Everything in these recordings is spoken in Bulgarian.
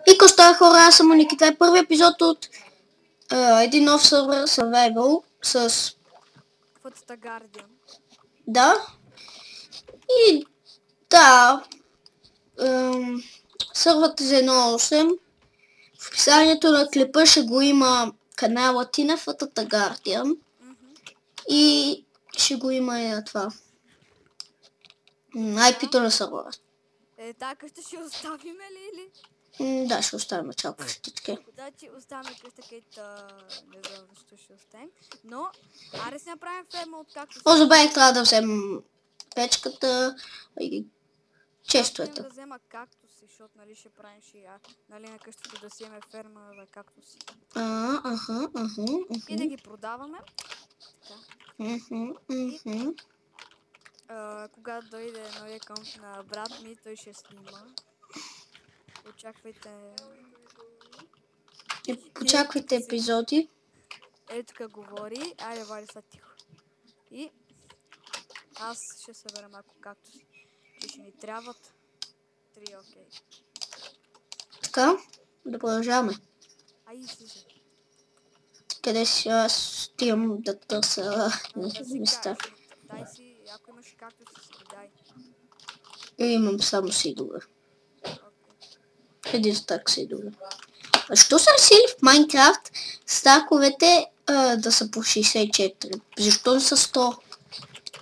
И коста хора, аз съм Моники. Това е първи епизод от един нов сервер Survival с... Foot's the Guardian. Да. И да. Сервърът е за 1.8. В описанието на клипа ще го има канала ти на Foot's the Guardian. И ще го има и на това. IP-то на сервера. Така ще си оставим ли или? Да, ще оставим начало къщички. Значи оставяме къщата, не знам защо ще оставим. Но, аре си направим ферма от както О, забравих, трябва да вземем печката и честовете. Да взема кактуси, защото нали ще правим нали на къщата да си имаме ферма за кактуси. И да ги продаваме. Така. Когато дойде новия аккаунт на брат ми, той ще снима. Очаквайте епизоди. Ето тук говори. Айде, Вали, са тихо. И аз ще събера малко кактуси. Ще ни трябват 3, окей. Така, да продължаваме. Ай, слизай. Къде си аз стигам да търся места. Дай си, ако имаш кактуси, си ги дай. Имам само сидове. Един стак сидове. А що са решили в Майнкрафт стаковете да са по 64? Защо не са 100?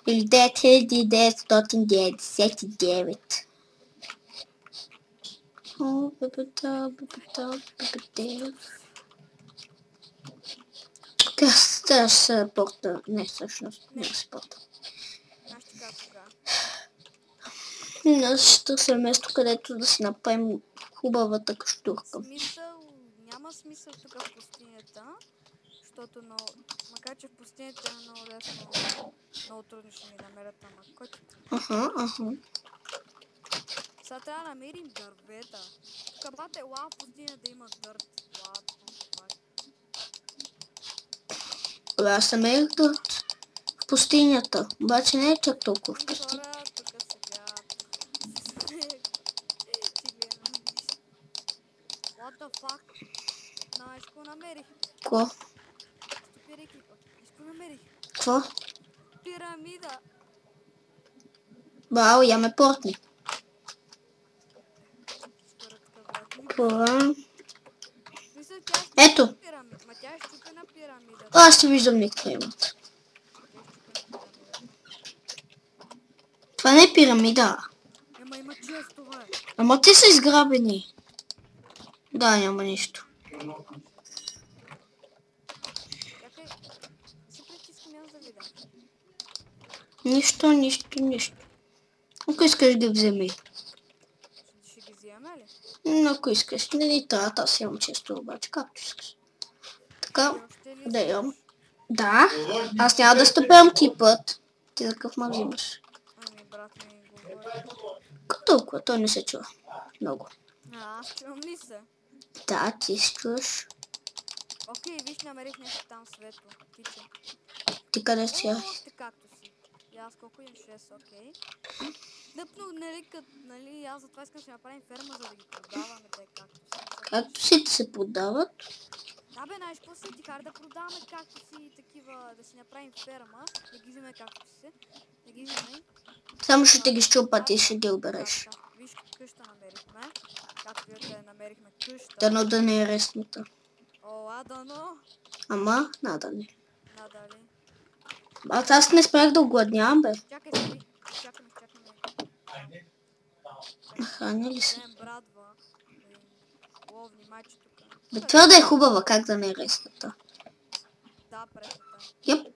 Или 9999? О, бебета. Тя се порта. Не, всъщност. Не се порта. Аз ще търся место, където да си направим хубавата къщурка. Няма смисъл тук в пустинята, защото макар че в пустинята е много лесно, много трудно ще ми намерят ама котите. Сега трябва да намерим дървета. Тук бате лава в пустиня да има дърт. Аз намерих дърт в пустинята, обаче не е чак толкова в пустинята. What the fuck? Знаеш какво намерих? Ко? Стопир екипа. Какво намерих? Какво? Пирамида. Бао, я ме портни. Кора. Ето. Ма тя е щупена пирамида. Аз ще виждам никаква имат. Това не е пирамида. Ама има честове. Ама те са изграбени. Да, няма нищо. Чакай, си притискам аз да видя. Нищо. Ако искаш ги вземи. Ще ги вземе ли? Ако искаш, не трябва, аз имам често обаче, както искаш. Така, да имам. Да, аз няма да стъпям ти път. Ти за какъв мак взимаш? Ами брат ми говори. Като толкова, той не се чува. Много. Аз чувам ли се? Да, ти се чуваш. Окей, виж, намерих нещо там светло. Тича. Ти къде си? Още както си. И аз колко имам 6, окей. Дъпно, нали, аз затова искам да си направим ферма, за да ги продаваме те кактуси. Кактусите се продават? Да бе, знаеш, после ти кара да продаваме кактуси и такива, да си направим ферма, да ги вземе кактусите, да ги вземе. Само ще ги щупат и ще ги обереш. Виж, къща намерихме. Както вие намерихме къща. Дано да не е ресната. О, дано. Ама, надали. Надали. Аз не спрях да огладнявам, бе. Чакай си, чакаме. Нахраня ли се? Не, брадва. Ловни мачи тук. Бе, твърда е хубава, как да не е ресната. Да, пресната. Йеп.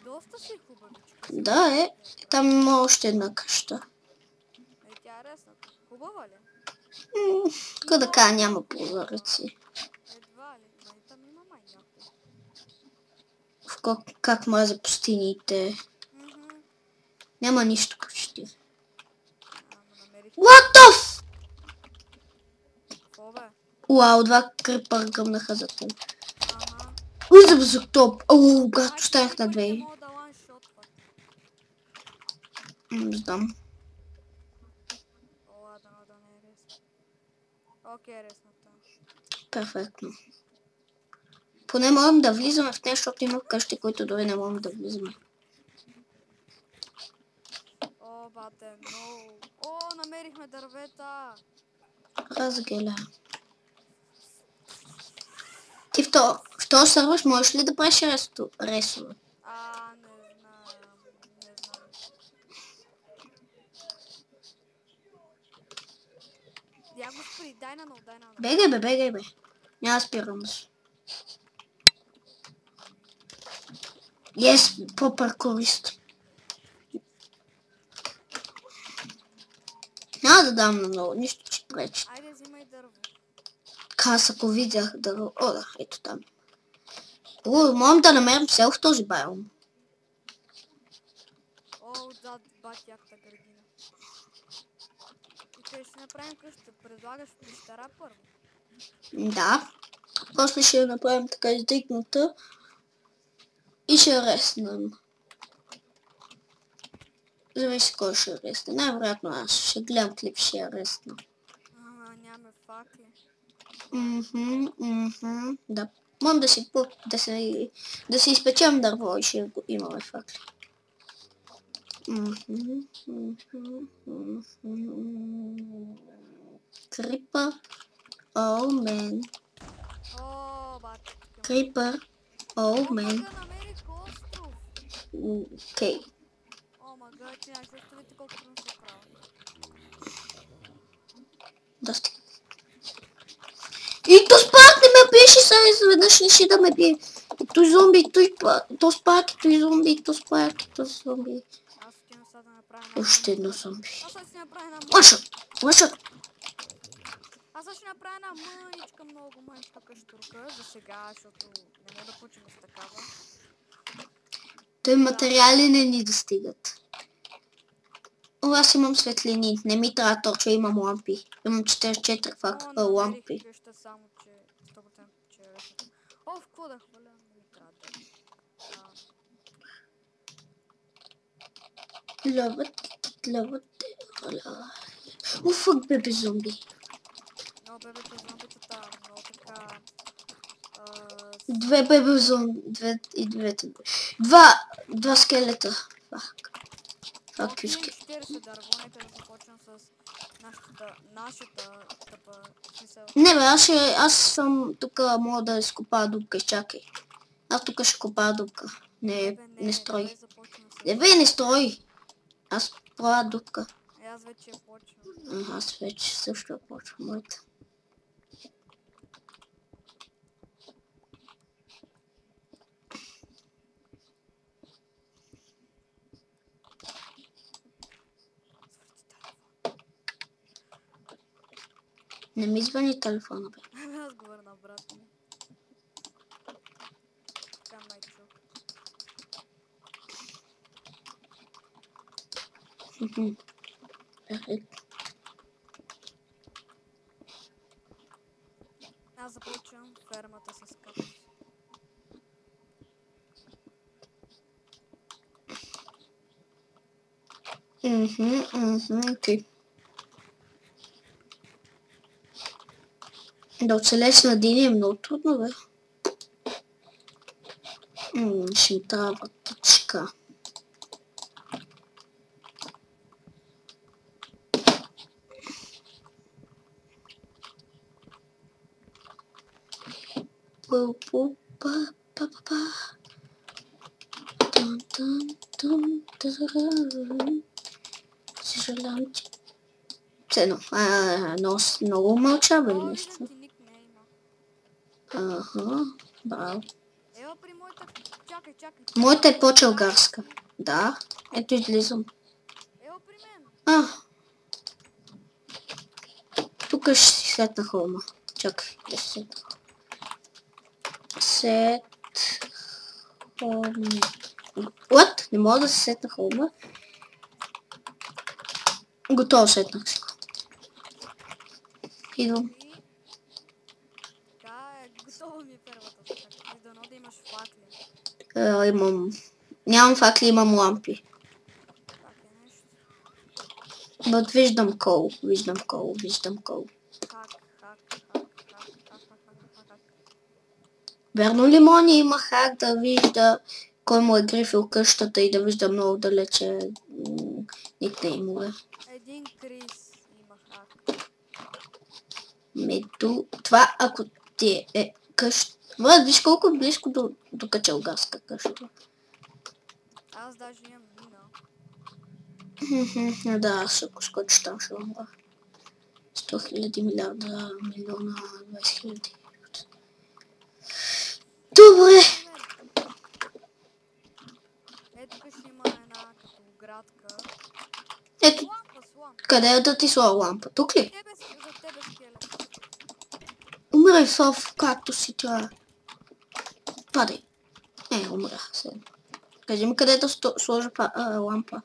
Доста си хубавичка. Да, е. Там има още една къща. Тя е ресната. Хубава ли? Така да кажа, няма прозореци. Едва ли? Там има май някой. Как мразя пустините. Няма нищо почти. What the f... Уау, 2 крипъра гръмнаха за теб. Узъм за топ. Оу, брат, останах на 2. Не знам. Окей, ресната. Перфектно. Поне можем да влизаме в нещо, защото има къщи, които дори не можем да влизаме. О, бате, много. О, намерихме дървета. Разгеля. Ти в този сервер можеш ли да правиш ресове? Не знам. Не знам. Я го спри, дай на нов. Бегай бе. Няма спирам се. Yes, по-паркурист. Няма да дам на много, нищо ще пречи. Айде, взимай дърво. Аз ако видях дърво... О, да, ето там. О, можем да намерим село в този байом. О, отзад батяката градина. И къде ще направим къща? Предлагаш пещера първо? Да. После ще направим така издигната. И ще реснем. Зависи кой ще ресне. Най-вероятно аз ще гледам клип, ще я ресна. Нямаме факли. Да. Можем да си изпечем дърво и ще имаме факли. Крипър. О, мен. О, бате. Крипър. О, мен. Намерих остров. Окей. О, мага, че някакви островите колко трудно се правят. Доста. И то спак не ме беше, сега изведнъж реши да ме бие. И той зомби, то спак, и той зомби, и то спак, и то зомби. Аз отивам сега да направя една... Още едно зомби. Аз сега ще направя една... Лъшът! Аз сега ще направя една много мъничка къщурка за сега, защото не мога да почваме с такава. Той материали не ни достигат. О, аз имам светлини. Не ми трябва точно, имам лампи. Имам 44 лампи. Намерих къща, само че 100% че е решено. О, в какво да хваля? Не ми трябва да... Лъвът. О, фък, бебе зомби. Но бебето зомбитата много така... Две бебе зомби. Двете. Два скелета. Фак. Фак, юски. 40 дърво, нека да започнем с нашата тъпа смисъл. Не бе, аз съм тук, мога да изкопая дупка, изчакай. Аз тук ще копая дупка. Не строй. Не строй. Аз правя дупка. Аз вече почвам. Аз вече също почвам моята. Не ми звъни телефона, бе. Аз говоря на брат ми. Така майчо. Аз започвам фермата с кактуси. Окей. Да оцелеш на дини е много трудно, бе. Ще ми трябва пътичка. Съжалявам, че... Цено. Много мълчава ли нещо? Браво. Ева при моята... Чакай. Моята е по-чалгарска. Да. Ето излизам. Ева при мен. Тук ще си сетна холма. Чакай, да си сетна холма. Сет... холма. What? Не мога да се сетна холма. Готово сетнах си. Идвам. Така е, готова ми е първата така. И дано да имаш факли. Имам... Нямам факли, имам лампи. Так е нещо. Но виждам кол. Как? Верно ли Мони има хак да вижда кой му е грифил къщата и да вижда много далече никнеймове? Един Крис има хак. Това ако ти е къща... Виж колко е близко до качалгарска къща. Аз даже имам мина. Да, аз ако скочиш там ще умра. 100 000 милиарда, милиона, 20 000. Добре. Ето тук ще има една като градка. Ето, Лампа с лампа. къде е да ти сложа лампа? Тук ли? За тебе скелет. Умирай, Соф, както си тя. Падай. Умрях се. Кажи ми къде да сложа лампа.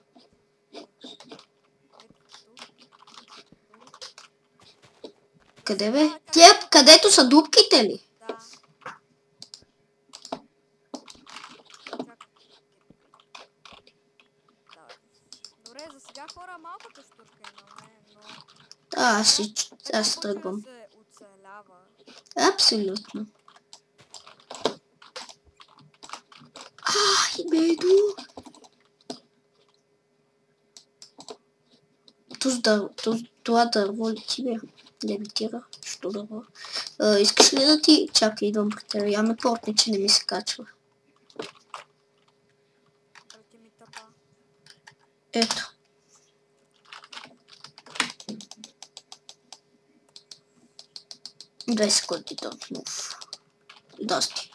Къде бе? Тия, където са дупките ли? Да. Добре, за сега хора малката штурка имаме, но... Аз тръгвам. се оцелява. Абсолютно. Бейду! Това дърво ли ти бе? Левитира. Що дърво? Искаш ли да ти... Чакай, идвам при тебе. Я ме портни, че не ми се качва. Ето. Две секунди don't move. Дости.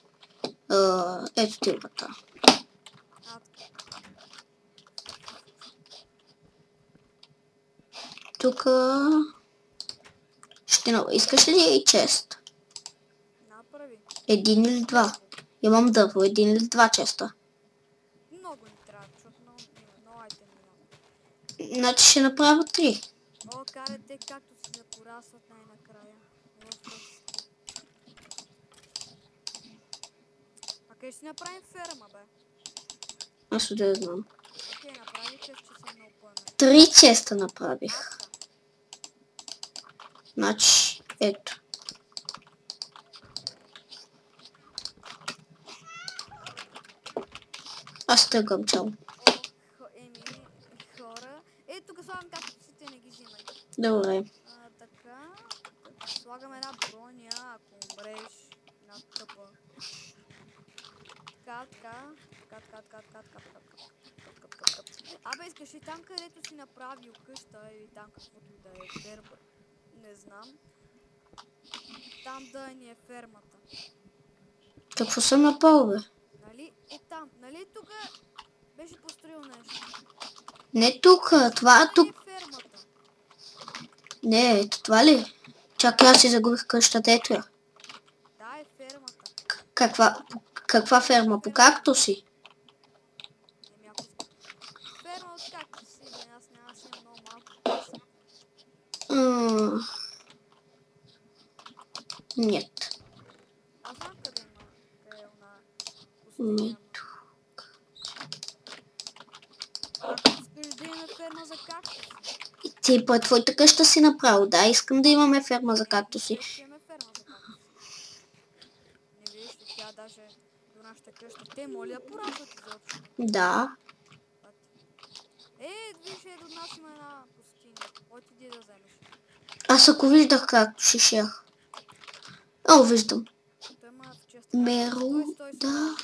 Ето тилбата. Тука... Искаш ли и чест? Направи. Един или два? Имам дърво, един или два честа. Много ни трябва, защото много айтем имам. Значи ще направя 3. О, каре те както си да порасват най-накрая. А къде си направим ферма, бе? Аз да знам. Окей, направи чест, че съм много пълна. 3 честа направих. Значи, ето. Аз тръгвам цяло. Хора. Тук слагам както си, те не ги взимай. Добре. Така. Слагам една броня, ако умреш. Една къпа. Така. Абе, искаш ли там, където си направил къща или там каквото и да е ферма? Не знам. Там да ни е фермата. Какво съм направил, бе? Нали? Там. Нали тук беше построил нещо? Не тук, това е тук. Фермата. Не, ето това ли? Чакай, аз си загубих къщата, ето я. Да, е фермата. Каква ферма? По както си? Ферма от както си, аз няма си много малко. Нет. Аз знам къде има. Къде е на пустиня. Искаш да имаме ферма за кактуси? Ти по твоята къща си направил, да, искам да имаме ферма за кактуси. Ще имаме ферма за кактуси. Не видиш ли, тя даже до нашата къща. Те моли да порасват изобщо. Да. Виж, до нас има една пустиня. Отиди да вземеш. Аз ако виждах както ще шех. Виждам. Меро, да.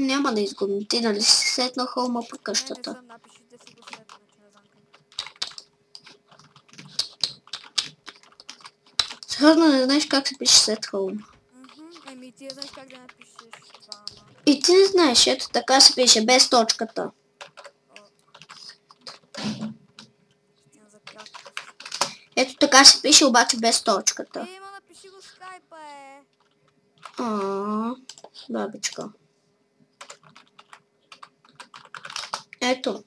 Няма да изгубим. Ти нали си сетна холма по къщата? Не съм, напишите си го след, че не знам как. Сериозно не знаеш как се пише сет холм. Еми ти знаеш как да напишеш това, ама. И ти не знаеш, ето така се пише, без точката. Ето така се пише, обаче без точката. Има, напиши го скайпа, бабичка. Ето.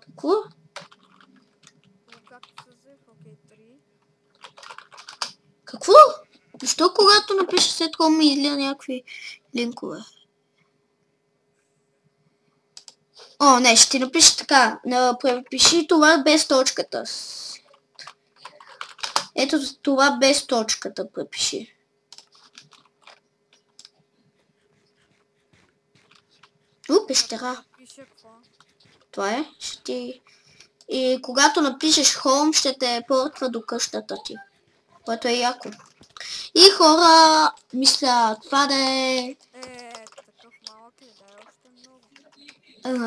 Какво? Както се взех, окей, 3. Какво? Защо когато напиша след това ми излия някакви линкове? О, не, ще ти напиша така. Препиши това без точката. Ето това без точката препиши. Пещера. Пише какво? Това е. Ще ти... И когато напишеш Home, ще те портва до къщата ти. Което е яко. И хора, мисля, това да е... Такъв малък ли? Да е още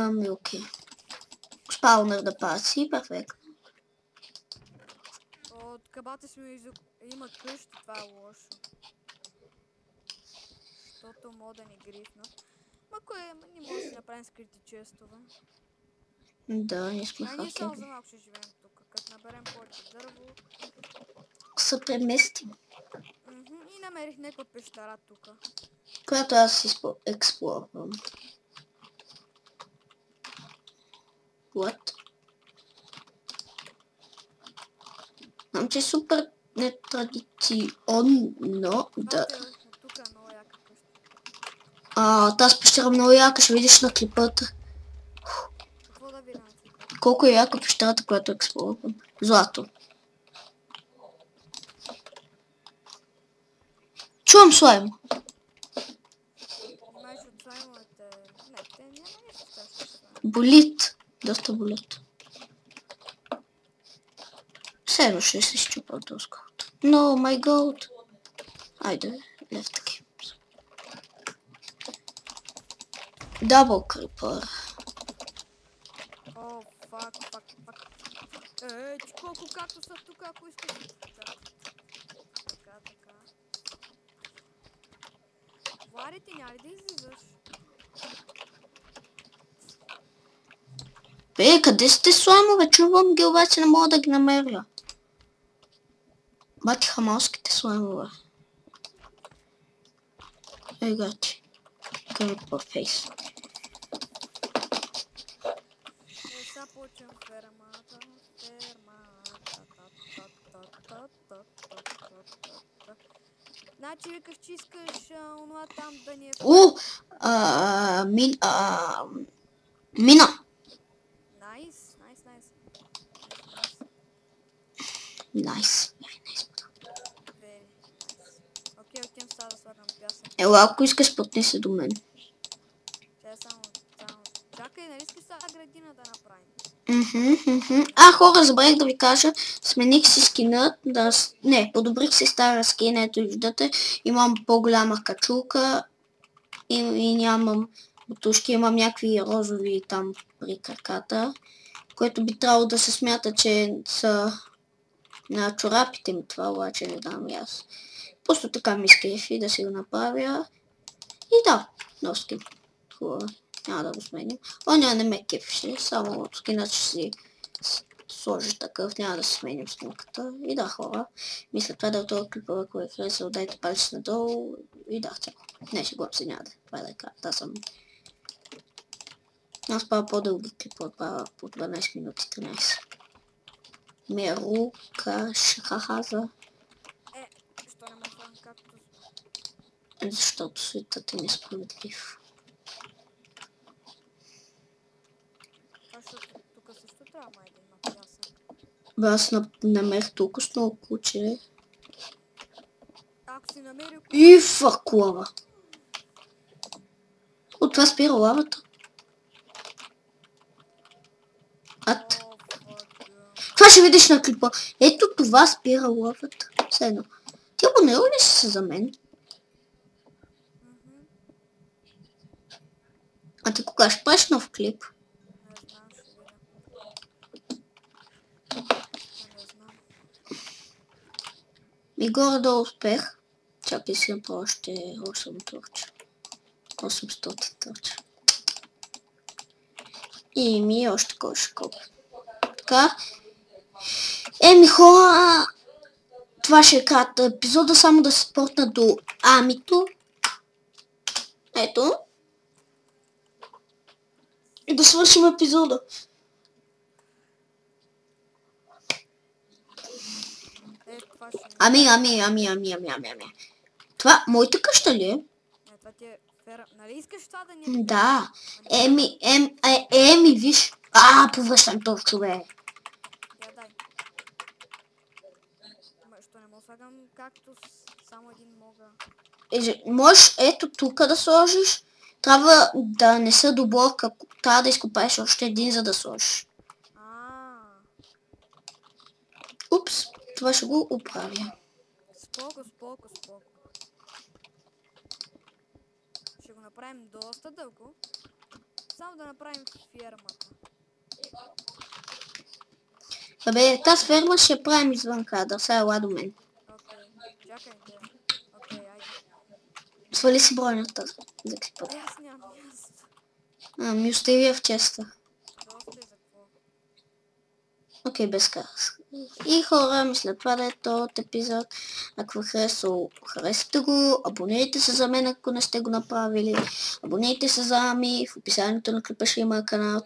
много. Окей. Спаунър да паси, перфектно. От кабата си има къщи, това е лошо. Защото мога да ни грифнат. Ма не може да си направим скрити честове. Да, ние сме ние само хакери. за малко ще живеем тук. Като наберем повече дърво. Се преместим. И намерих някаква пещера тук. Която аз експлорвам. What? Знам, че е супер нетрадиционно да... Тук е много яка къща. Тази пещера много яка, ще видиш на клипата. Какво да видя на клипата? Колко е яка пещерата, която експлорвам. Злато. Чувам слайм. Знаеш от слаймовете... Не, те няма нищо страшно слайм. Болит. Доста болят. Все едно ще се изчупа този голд. No, my gold. Айде, left clip. Double creeper. О, фак. Че колко както са тук, ако искаш. Така. Вари, ти няма ли да излизаш? Бе, къде сте слаймове? Чувам ги, обаче не мога да ги намеря. Батиха малските слаймове. Гати. Creeper face. Сега почвам фермата. Значи викаш, че искаш онова там да ни е... Мина. Найс. Найс. Окей, отивам сега да слагам пясък. Ела, ако искаш, пътни се до мен. Сега само... Чакай, нали искаш сега градина да направим? Хора, забравих да ви кажа, смених си скина, не, подобрих си стара скина, ето виждате, имам по-голяма качулка и нямам бутушки, имам някакви розови там при краката, което би трябвало да се смята, че са на чорапите ми, това обаче не дам и аз. Просто така ми скефи да си го направя и да, носки. Хубаво. Няма да го сменим. Не ме кефеше, само скинът ще си сложи такъв, няма да си сменим снимката. И да, хора, мисля това да е този клип, ако е харесал, дайте палец надолу и да, цяло. Не, ще глъм се, няма да. Това е дека, та съм. Аз правя по-дълги клипа, правя по 12 минути 13. Мерука шахахаза. Защо не ме фан както? Защото светът е несправедлив. Тук също трябва май да има пясък. Аз намерих толкова много куче. Ако си намерил куче... И фак лава. От това спира лавата. Това ще видиш на клипа. Ето това спира лавата. Седно. Ти абонирал ли си за мен? А ти кога ще правиш нов клип? И горе-долу успех. Чакай си направя още 8 турча. 800 турча. И ми още коша копа. Така. Хора, това ще е кратък епизода, само да се спортна до амито. Ето. И да свършим епизода. Ами. Това моята къща ли е? Не, това ти е ферма. Нали искаш това да ни... Да. Виж. Повръщам този човек. Я дай. Що не мога да слагам кактус, само един мога. Можеш ето тук да сложиш. Трябва да не са до блока. Трябва да изкопаеш още един, за да сложиш. Упс, това ще го оправя. Споко. Ще го направим доста дълго. Само да направим фермата. Тази ферма ще правим извън кадър. Сега ела до мен. Окей, чакай, де. Окей, айде. Свали си бронята. За какво? Аз нямам място. Ми остави я в честа. Доста и за какво? Окей, без каз. И хора, мисля това да е този епизод. Ако ви харесал, харесате го. Абонирайте се за мен, ако не сте го направили. Абонирайте се за Ами. В описанието на клипа ще има канал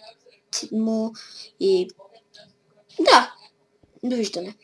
му. И да, довиждане.